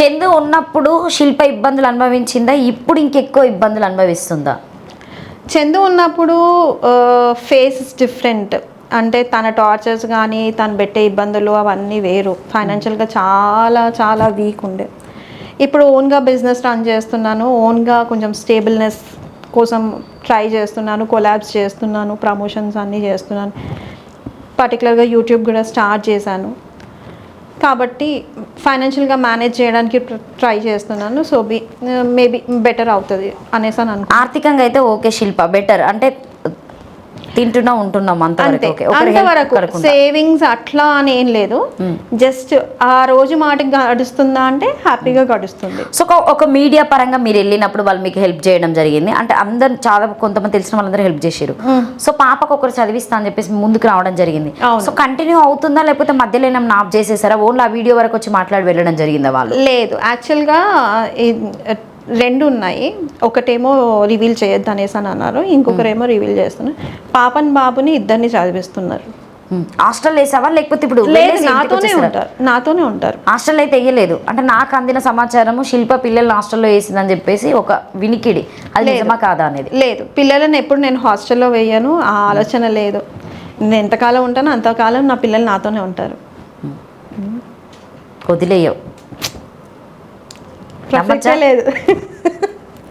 చందు ఉన్నప్పుడు శిల్ప ఇబ్బందులు అనుభవించిందా, ఇప్పుడు ఇంకెక్కువ ఇబ్బందులు అనుభవిస్తుందా? చందు ఉన్నప్పుడు ఫేస్ డిఫరెంట్, అంటే తన టార్చర్స్ కానీ తను పెట్టే ఇబ్బందులు అవన్నీ వేరు. ఫైనాన్షియల్గా చాలా చాలా వీక్ ఉండే. ఇప్పుడు ఓన్గా బిజినెస్ రన్ చేస్తున్నాను, ఓన్గా కొంచెం స్టేబుల్నెస్ కోసం ట్రై చేస్తున్నాను, కొలాబ్స్ చేస్తున్నాను, ప్రమోషన్స్ అన్నీ చేస్తున్నాను. పర్టికులర్గా యూట్యూబ్ కూడా స్టార్ట్ చేశాను కాబట్టి ఫైనాన్షియల్గా మేనేజ్ చేయడానికి ట్రై చేస్తున్నాను. సో మేబీ బెటర్ అవుతుంది అనేసి అని అనుకో. ఆర్థికంగా అయితే ఓకే శిల్ప, బెటర్ అంటే తింటున్నా ఉంటున్నాం అంతవరకు. సేవింగ్స్ అట్లా అని ఏం లేదు, జస్ట్ ఆ రోజు మాటకి గడుస్తుందా అంటే హ్యాపీగా గడుస్తుంది. సో ఒక మీడియా పరంగా మీరు వెళ్ళినప్పుడు వాళ్ళు మీకు హెల్ప్ చేయడం జరిగింది అంటే అందరు చాలా కొంతమంది తెలిసిన వాళ్ళందరూ హెల్ప్ చేశారు. సో పాపకు ఒకరు చదివిస్తా అని చెప్పేసి ముందుకు రావడం జరిగింది. సో కంటిన్యూ అవుతుందా లేకపోతే మధ్యలో ఏమైనా ఆఫ్ చేసేసారా? ఓన్లీ ఆ వీడియో వరకు వచ్చి మాట్లాడి వెళ్ళడం జరిగిందా వాళ్ళు? లేదు, యాక్చువల్గా రెండు ఉన్నాయి. ఒకటేమో రివీల్ చేయొద్దు అనేసి అని అన్నారు, ఇంకొకరేమో రివీల్ చేస్తున్నారు. పాపని బాబుని ఇద్దరిని చదివిస్తున్నారు. హాస్టల్ వేసావా లేకపోతే ఇప్పుడు? నాతోనే ఉంటారు. హాస్టల్ అయితే వేయలేదు అంటే నాకు అందిన సమాచారము శిల్ప పిల్లల్ని హాస్టల్లో వేసిందని చెప్పేసి ఒక వినికిడి, అది నిజమా కాదా అనేది? లేదు, పిల్లలను ఎప్పుడు నేను హాస్టల్లో వేయను, ఆ ఆలోచన లేదు. నేను ఎంతకాలం ఉంటానో అంతకాలం నా పిల్లలు నాతోనే ఉంటారు. వదిలేయవు లేదు.